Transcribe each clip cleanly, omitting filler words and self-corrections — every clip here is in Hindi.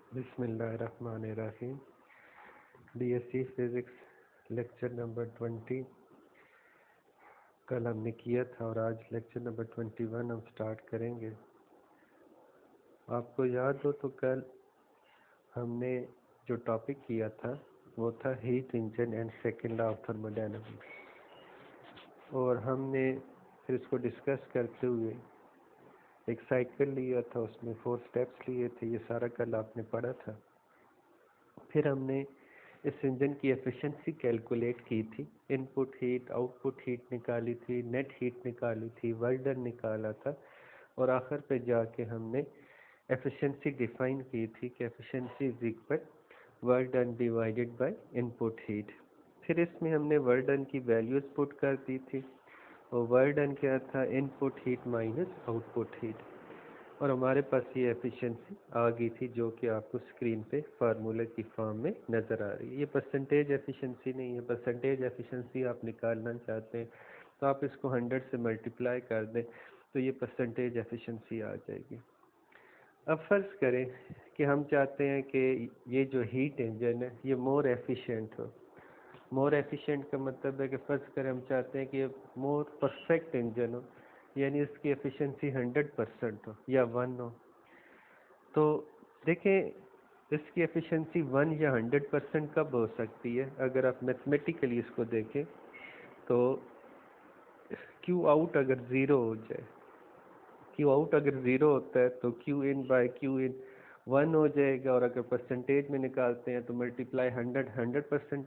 बिस्मिल्लाहिर्रहमानिर्रहीम। बीएससी फिज़िक्स लेक्चर नंबर 20 कल हमने किया था और आज लेक्चर नंबर 21 हम स्टार्ट करेंगे। आपको याद हो तो कल हमने जो टॉपिक किया था वो था heat engine and second law of thermodynamics, और हमने फिर इसको डिस्कस करते हुए एक साइकिल लिया था, उसमें 4 स्टेप्स लिए थे। ये सारा कल आपने पढ़ा था। फिर हमने इस इंजन की एफिशिएंसी कैलकुलेट की थी, इनपुट हीट आउटपुट हीट निकाली थी, नेट हीट निकाली थी, वर्क डन निकाला था, और आखिर पे जाके हमने एफिशिएंसी डिफाइन की थी कि efficiency is equal work done divided by input heat. फिर इसमें हमने वर्क डन की वैल्यूज पुट कर दी थी, और वर्क डन क्या था, input heat minus output heat, और हमारे पास ये एफिशिएंसी आ गई थी जो कि आपको स्क्रीन पे फार्मूले की फॉर्म में नज़र आ रही है। ये परसेंटेज एफिशिएंसी नहीं है। परसेंटेज एफिशिएंसी आप निकालना चाहते हैं तो आप इसको 100 से मल्टीप्लाई कर दें तो ये परसेंटेज एफिशिएंसी आ जाएगी। अब फ़र्ज़ करें कि हम चाहते हैं कि ये जो हीट इंजन है ये मोर एफिशिएंट हो। मोर एफिशिएंट का मतलब है कि फ़र्ज़ करें हम चाहते हैं कि मोर परफेक्ट इंजन हो, यानी इसकी एफिशिएंसी 100% हो या 1 हो। तो देखें, इसकी एफिशिएंसी 1 या 100% कब हो सकती है? अगर आप मैथमेटिकली इसको देखें तो क्यू आउट अगर ज़ीरो हो जाए, क्यू आउट अगर ज़ीरो होता है तो Q in by Q in 1 हो जाएगा, और अगर परसेंटेज में निकालते हैं तो मल्टीप्लाई 100%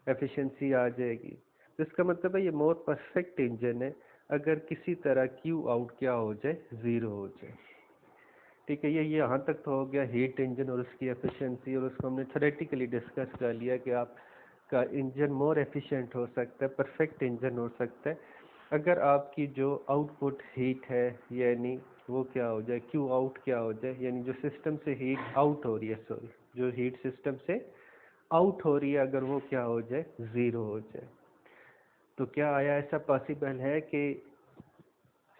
एफिशिएंसी आ जाएगी। तो इसका मतलब है ये मोर परफेक्ट इंजन है अगर किसी तरह क्यू आउट क्या हो जाए, ज़ीरो हो जाए। ठीक है, ये यहाँ तक तो हो गया हीट इंजन और उसकी एफिशिएंसी, और उसको हमने थ्योरेटिकली डिस्कस कर लिया कि आपका इंजन मोर एफिशिएंट हो सकता है, परफेक्ट इंजन हो सकता है अगर आपकी जो आउटपुट हीट है यानी वो क्या हो जाए, क्यू आउट क्या हो जाए, यानी जो सिस्टम से हीट आउट हो रही है, सॉरी, जो हीट सिस्टम से आउट हो रही है अगर वो क्या हो जाए, ज़ीरो हो जाए। तो क्या आया ऐसा पॉसिबल है कि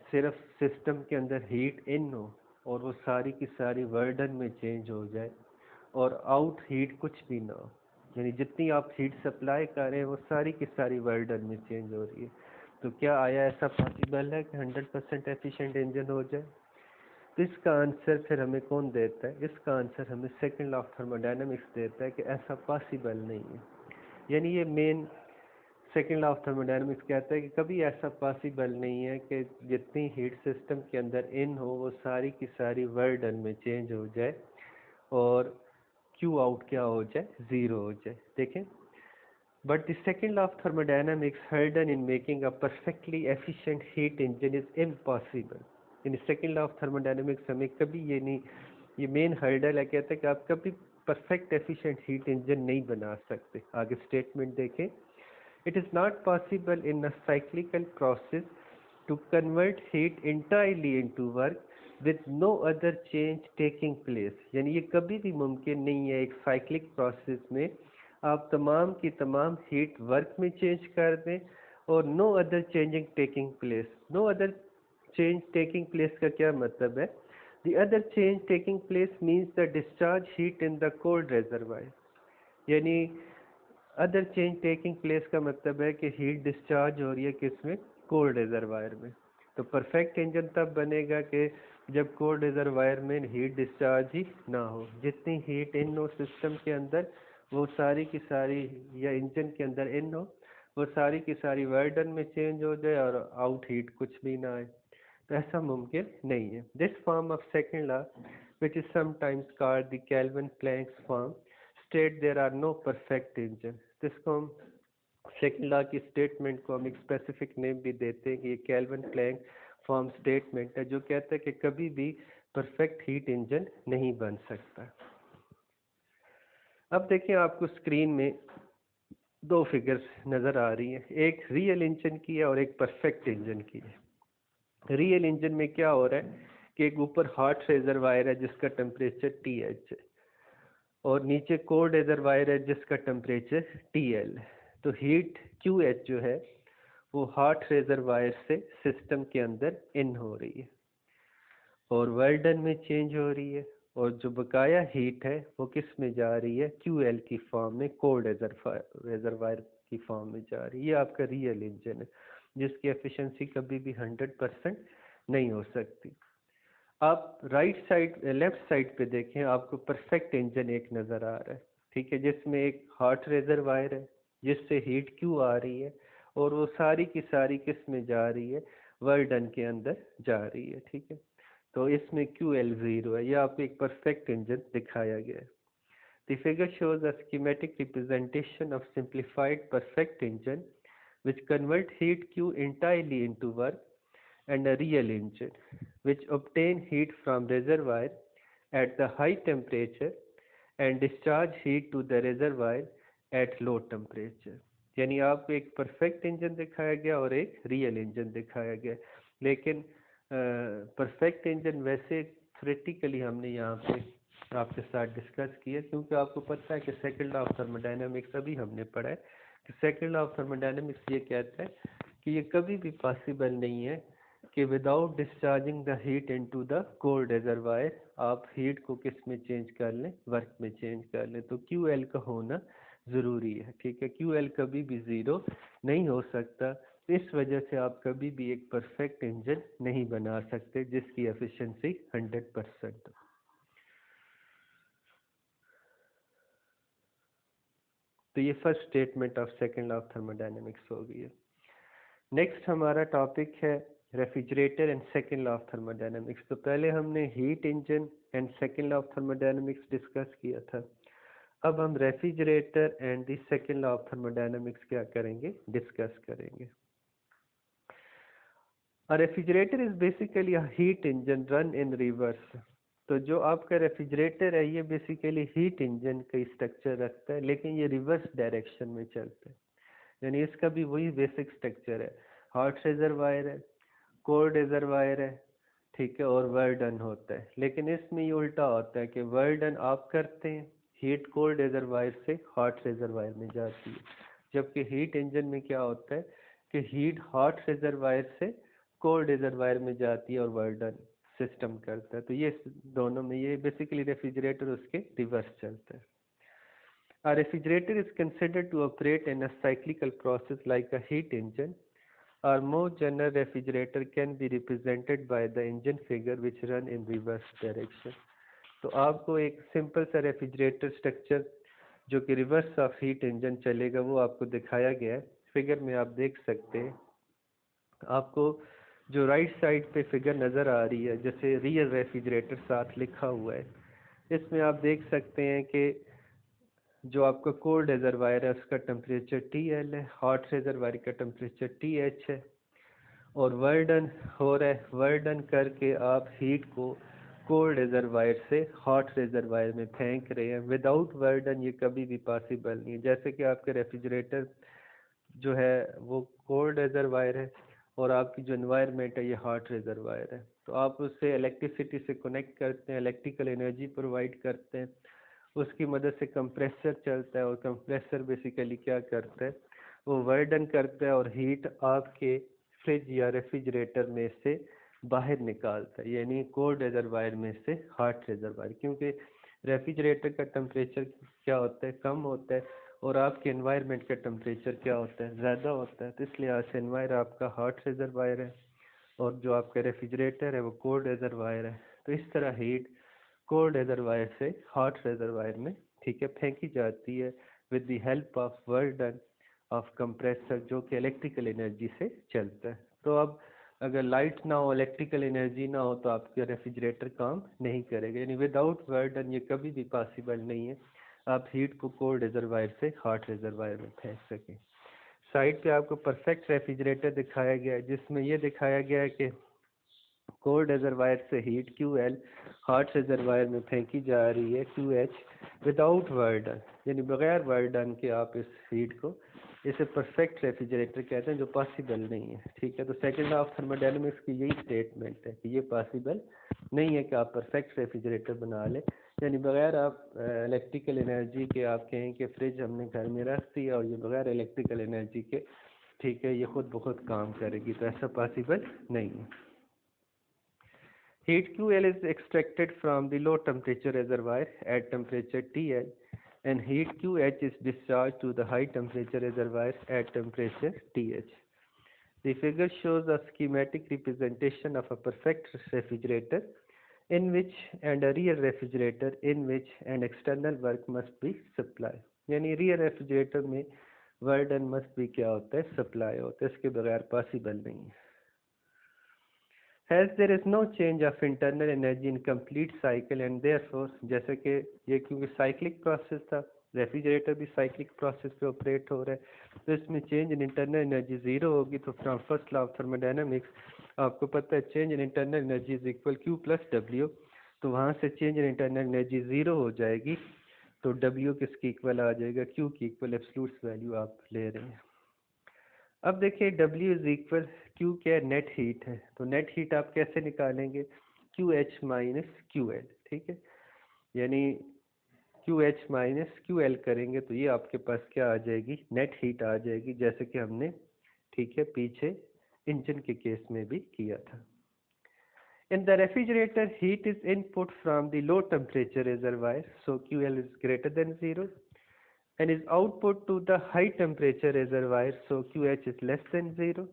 सिर्फ सिस्टम के अंदर हीट इन हो और वो सारी की सारी वर्डन में चेंज हो जाए और आउट हीट कुछ भी ना हो, यानी जितनी आप हीट सप्लाई कर रहे हैं वो सारी की सारी वर्डन में चेंज हो रही है? तो क्या आया ऐसा पॉसिबल है कि 100% एफिशिएंट इंजन हो जाए? तो इसका आंसर फिर हमें कौन देता है? इसका आंसर हमें सेकंड लॉ ऑफ थर्मोडायनामिक्स देता है कि ऐसा पॉसिबल नहीं है। यानी ये main second law of thermodynamics कहता है कि कभी ऐसा पॉसिबल नहीं है कि जितनी हीट सिस्टम के अंदर इन हो वो सारी की सारी वर्क डन में चेंज हो जाए और क्यू आउट क्या हो जाए, ज़ीरो हो जाए। देखें, but the second law of thermodynamics hurdle in making a perfectly efficient heat engine is impossible. In second law of thermodynamics हमें कभी ये नहीं, ये मेन हर्डल है, कहता है कि आप कभी परफेक्ट एफिशिएंट हीट इंजन नहीं बना सकते। आगे स्टेटमेंट देखें, it is not possible in a cyclical process to convert heat entirely into work with no other change taking place। यानी ये कभी भी मुमकिन नहीं है एक साइक्लिक प्रोसेस में आप तमाम की तमाम हीट वर्क में चेंज कर दें और no other changing taking place. No other change taking place का क्या मतलब है? The other change taking place means the discharge heat in the cold reservoir। यानी अदर चेंज टेकिंग प्लेस का मतलब है कि हीट डिस्चार्ज हो रही है किसमें, कोल्ड रिजर्वायर में। तो परफेक्ट इंजन तब बनेगा कि जब कोल्ड रिजर्वायर में हीट डिस्चार्ज ही ना हो, जितनी हीट इन हो सिस्टम के अंदर वो सारी की सारी, या इंजन के अंदर इन हो वो सारी की सारी वर्डन में चेंज हो जाए और आउट हीट कुछ भी ना आए। तो ऐसा मुमकिन नहीं है। This form of second law which is sometimes called the Kelvin Planck's form state there are no perfect engine. तो इसको हम सेकेंड लॉ की स्टेटमेंट को हम एक स्पेसिफिक नेम भी देते हैं कि ये केल्विन प्लैंक फॉर्म स्टेटमेंट है जो कहता है कि कभी भी परफेक्ट हीट इंजन नहीं बन सकता। अब देखिए, आपको स्क्रीन में दो फिगर्स नज़र आ रही हैं, एक रियल इंजन की है और एक परफेक्ट इंजन की है। रियल इंजन में क्या हो रहा है कि एक ऊपर हॉट रेजरवायर है जिसका टेम्परेचर TH है और नीचे कोल्ड रेजरवायर है जिसका टेम्परेचर TL है। तो हीट QH जो है वो हॉट रेजरवायर से सिस्टम के अंदर इन हो रही है और वर्डन में चेंज हो रही है, और जो बकाया हीट है वो किस में जा रही है, QL की फॉर्म में, कोल्ड रिजर्वायर की फॉर्म में जा रही है। ये आपका रियल इंजन है जिसकी एफिशिएंसी कभी भी 100% नहीं हो सकती। आप लेफ्ट साइड पे देखें, आपको परफेक्ट इंजन एक नज़र आ रहा है, ठीक है, जिसमें एक हॉट रिजर्वायर है जिससे हीट क्यों आ रही है, और वो सारी की सारी किस में जा रही है, वर्डन के अंदर जा रही है, ठीक है। तो इसमें QL 0 है। ये आपको एक परफेक्ट इंजन दिखाया गया है। The figure shows a schematic representation of simplified perfect engine which convert heat Q entirely into work, and a real engine which obtain heat from reservoir at the high temperature and discharge heat to the reservoir at low temperature। यानी आपको एक परफेक्ट इंजन दिखाया गया और एक रियल इंजन दिखाया गया। लेकिन परफेक्ट इंजन वैसे थ्योरेटिकली हमने यहाँ पे आपके साथ डिस्कस किया, क्योंकि आपको पता है कि सेकंड लॉ ऑफ थर्मोडायनामिक्स अभी हमने पढ़ा है कि सेकंड लॉ ऑफ थर्मोडायनामिक्स ये कहता है कि ये कभी भी पॉसिबल नहीं है कि without discharging the heat into the cold reservoir आप हीट को किस में चेंज कर लें, वर्क में चेंज कर लें। तो QL का होना ज़रूरी है, ठीक है। QL कभी भी ज़ीरो नहीं हो सकता। इस वजह से आप कभी भी एक परफेक्ट इंजन नहीं बना सकते जिसकी एफिशिएंसी 100%। तो ये first statement of second law of thermodynamics हो गई है। नेक्स्ट हमारा टॉपिक है refrigerator and second law of thermodynamics. तो पहले हमने heat engine and second law of thermodynamics discuss किया था। अब हम refrigerator and the second law of thermodynamics क्या करेंगे, डिस्कस करेंगे। A refrigerator is basically a heat engine run in reverse। तो जो आपका रेफ्रिजरेटर है ये बेसिकली हीट इंजन का स्ट्रक्चर रखता है, लेकिन ये रिवर्स डायरेक्शन में चलता है। यानी इसका भी वही बेसिक स्ट्रक्चर है, हॉट रिजर्वायर है, कोल्ड रिजर्वायर है, ठीक है, और वर्डन होता है। लेकिन इसमें ये उल्टा होता है कि वर्डन आप करते हैं, हीट कोल्ड रिजर्वायर से हॉट रिजर्वायर में जाती है, जबकि हीट इंजन में क्या होता है कि हीट हॉट रिजर्वायर से कोल्ड रिजर्वायर में जाती है और वर्डन सिस्टम करता है। तो ये दोनों में ये बेसिकली रेफ्रिजरेटर उसके रिवर्स चलता है। A refrigerator is considered to operate in a cyclical process like a heat engine. Our more general refrigerator can be represented by the engine figure which run in reverse direction। तो आपको एक सिंपल सा रेफ्रिजरेटर स्ट्रक्चर जो कि रिवर्स ऑफ हीट इंजन चलेगा वो आपको दिखाया गया है। फिगर में आप देख सकते हैं, आपको जो राइट साइड पे फिगर नज़र आ रही है, जैसे रियल रेफ्रिजरेटर साथ लिखा हुआ है, इसमें आप देख सकते हैं कि जो आपका कोल्ड रिजर्वायर है उसका टेम्परेचर TL है, हॉट रिजर्वायर का टेम्परेचर TH है, और वर्डन हो रहा है। वर्डन करके आप हीट को कोल्ड रिजर्वायर से हॉट रिजर्वायर में फेंक रहे हैं। विदाउट वर्डन ये कभी भी पॉसिबल नहीं है। जैसे कि आपके रेफ्रिजरेटर जो है वो कोल्ड रिजर्वायर है और आपकी जो एनवायरनमेंट है ये हॉट रिजर्वायर है, तो आप उससे इलेक्ट्रिसिटी से कनेक्ट करते हैं, इलेक्ट्रिकल एनर्जी प्रोवाइड करते हैं, उसकी मदद से कंप्रेसर चलता है, और कंप्रेसर बेसिकली क्या करता है, वो वर्डन करता है और हीट आपके फ्रिज या रेफ्रिजरेटर में से बाहर निकालता है, यानी कोल्ड रिजर्वायर में से हॉट रिजर्वायर। क्योंकि रेफ्रिजरेटर का टेम्परेचर क्या होता है, कम होता है, और आपके एनवायरनमेंट का टेम्परेचर क्या होता है, ज़्यादा होता है। तो इसलिए आज एनवायर आपका हॉट रिजर्वायर है और जो आपका रेफ्रिजरेटर है वो कोल्ड रिजर्वायर है। तो इस तरह हीट कोल्ड रिजर्वायर से हॉट रिजर्वायर में, ठीक है, फेंकी जाती है with the help of वर्डन of compressor जो कि इलेक्ट्रिकल एनर्जी से चलता है। तो अब अगर लाइट ना हो, इलेक्ट्रिकल एनर्जी ना हो, तो आपका रेफ्रिजरेटर काम नहीं करेगा। यानी विदाउट वर्डन ये कभी भी पॉसिबल नहीं है आप हीट को कोल्ड रिजर्वायर से हॉट रिजर्वायर में फेंक सकें। साइड पे आपको परफेक्ट रेफ्रिजरेटर दिखाया गया है जिसमें ये दिखाया गया है कि कोल्ड रिजर्वायर से हीट QL हॉट रिजर्वायर में फेंकी जा रही है QH विदाउट वर्डन, यानी बगैर वर्डन के आप इस हीट को, इसे परफेक्ट रेफ्रिजरेटर कहते हैं, जो पॉसिबल नहीं है, ठीक है। तो सेकंड लॉ ऑफ थर्मोडायनामिक्स की यही स्टेटमेंट है कि ये पॉसिबल नहीं है कि आप परफेक्ट रेफ्रिजरेटर बना लें, यानी बगैर आप इलेक्ट्रिकल एनर्जी के आप कहें कि फ्रिज हमने घर में रख दिया और ये बगैर इलेक्ट्रिकल एनर्जी के, ठीक है, ये खुद ब खुद काम करेगी, तो ऐसा पॉसिबल नहीं है। Heat QL is extracted from the low temperature reservoir at temperature TL, and heat QH is discharged to the high temperature reservoir at temperature TH. The figure shows a schematic representation of a perfect refrigerator in which and a real refrigerator in which an external work must be supplied. यानी real refrigerator में work done must be क्या होता है, supply होता है, इसके बगैर possible नहीं है. As there is no change of internal energy in complete cycle and therefore जैसे कि ये क्योंकि cyclic process था, रेफ्रिजरेटर भी साइक्लिक प्रोसेस पे ऑपरेट हो रहा है, तो इसमें change in internal energy zero होगी. तो from first law of thermodynamics आपको पता है change in internal energy is equal Q plus W. तो वहाँ से change in internal energy zero हो जाएगी, तो डब्ल्यू किसकी इक्वल आ जाएगा, क्यू की इक्वल एब्सोल्यूट वैल्यू आप ले रहे हैं. अब देखिए डब्ल्यू इज इक्वल क्यू क्या नेट हीट है, तो नेट हीट आप कैसे निकालेंगे, Q H minus Q L. ठीक है, यानी Q H minus Q L करेंगे तो ये आपके पास क्या आ जाएगी, नेट हीट आ जाएगी, जैसे कि हमने ठीक है पीछे इंजन के केस में भी किया था. In the refrigerator, heat is input from the low temperature reservoir, so QL is greater than 0, and is output to the high temperature reservoir, so QH is less than 0.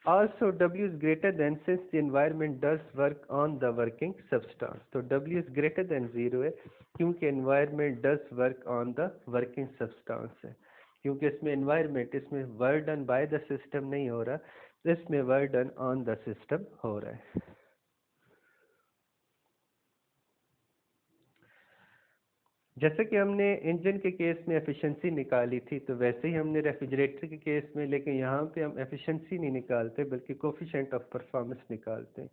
Also W is greater than, since the environment does work on the working substance. So W is greater than 0 है क्योंकि environment does work on the working substance है, क्योंकि इसमें environment इसमें work done by the system नहीं हो रहा, इसमें work done on the system हो रहा है. जैसे कि हमने इंजन के केस में एफिशिएंसी निकाली थी, तो वैसे ही हमने रेफ्रिजरेटर के केस में, लेकिन यहाँ पे हम एफिशिएंसी नहीं निकालते बल्कि कोफिशिएंट ऑफ परफॉर्मेंस निकालते हैं.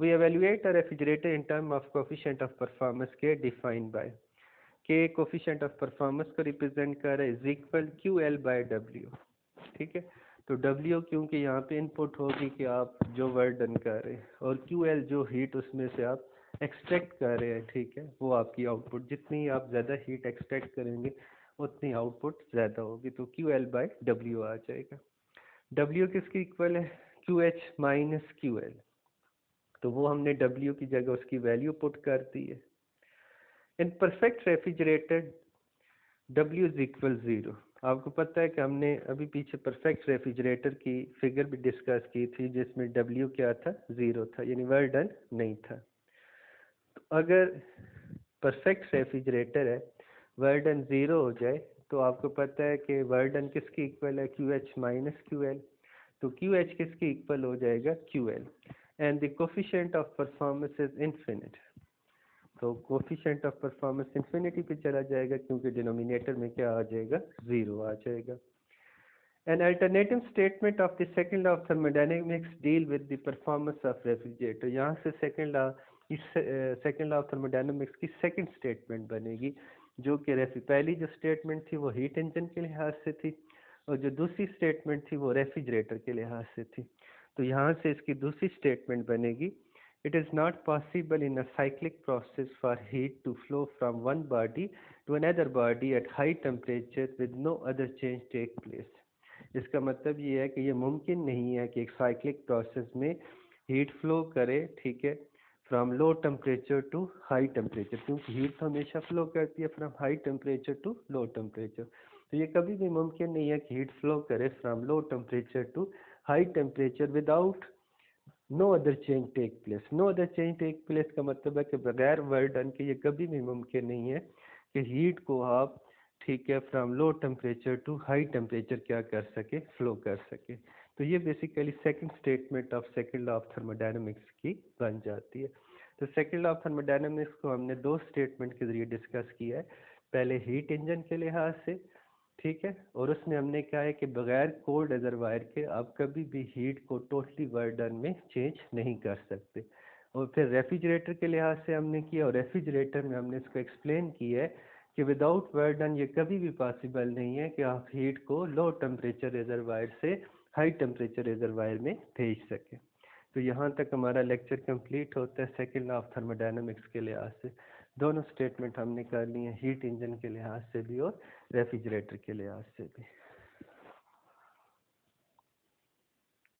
We evaluate a refrigerator in term of coefficient of performance K defined by K. Coefficient of performance को रिप्रेजेंट कर रहा है is equal Q L by W. ठीक है, तो डब्ल्यू क्योंकि यहाँ पे इनपुट होगी कि आप जो वर्क डन कर रहे हैं, और क्यू एल जो हीट उसमें से आप एक्सट्रैक्ट कर रहे हैं, ठीक है, वो आपकी आउटपुट. जितनी आप ज़्यादा हीट एक्सट्रैक्ट करेंगे उतनी आउटपुट ज़्यादा होगी, तो क्यू एल बाई डब्ल्यू आ जाएगा. डब्ल्यू किसकी इक्वल है, Q H minus Q L, तो वो हमने डब्ल्यू की जगह उसकी वैल्यू पुट कर दी है. In perfect refrigerator W is equal 0. आपको पता है कि हमने अभी पीछे परफेक्ट रेफ्रिजरेटर की फिगर भी डिस्कस की थी जिसमें डब्ल्यू क्या था, 0 था, यानी वर्क डन नहीं था. तो अगर परफेक्ट रेफ्रिजरेटर है, वर्क डन 0 हो जाए, तो आपको पता है कि वर्क डन किसकी इक्वल है, Q H minus Q L. तो क्यू एच किसकी इक्वल हो जाएगा, Q L, and the coefficient of performance is infinite. तो कोफिशिएंट ऑफ परफॉर्मेंस इन्फिनिटी पे चला जाएगा क्योंकि डिनोमिनेटर में क्या आ जाएगा, 0 आ जाएगा. An alternative statement of the second law of thermodynamics deal with the performance of refrigerator. यहाँ से second law of thermodynamics की second statement बनेगी, जो कि पहली जो statement थी वो हीट इंजन के लिहाज से थी, और जो दूसरी statement थी वो रेफ्रिजरेटर के लिहाज से थी. तो यहाँ से इसकी दूसरी statement बनेगी, it is not possible in a cyclic process for heat to flow from one body to another body at high temperature with no other change take place. इसका मतलब ये है कि ये मुमकिन नहीं है कि एक साइक्लिक प्रोसेस में हीट फ्लो करे, ठीक है, from low temperature to high temperature, क्योंकि हीट तो हमेशा फ्लो करती है from high temperature to low temperature. तो ये कभी भी मुमकिन नहीं है कि हीट फ्लो करे from low temperature to high temperature without no other change take place. No other change take place का मतलब है कि बगैर वर्क डन के ये कभी भी मुमकिन नहीं है कि हीट को आप, ठीक है, from low temperature to high temperature क्या कर सके, फ्लो कर सके. तो ये basically second statement of second law of thermodynamics की बन जाती है. तो सेकंड लॉ ऑफ थर्मोडायनामिक्स को हमने दो स्टेटमेंट के जरिए डिस्कस किया है. पहले हीट इंजन के लिहाज से, ठीक है, और उसमें हमने कहा है कि बगैर कोल्ड रिजर्वायर के आप कभी भी हीट को टोटली वर्क डन में चेंज नहीं कर सकते. और फिर रेफ्रिजरेटर के लिहाज से हमने किया, और रेफ्रिजरेटर में हमने इसको एक्सप्लेन किया है कि विदाउट वर्क डन ये कभी भी पॉसिबल नहीं है कि आप हीट को लो टेम्परेचर रिजर्वायर से हाई टेम्परेचर रिजर्वायर में भेज सकें. तो यहाँ तक हमारा लेक्चर कंप्लीट होता है सेकंड लॉ ऑफ थर्मोडायनामिक्स के लिहाज से. दोनों स्टेटमेंट हमने कर ली हैं, हीट इंजन के लिहाज से भी और रेफ्रिजरेटर के लिहाज से भी.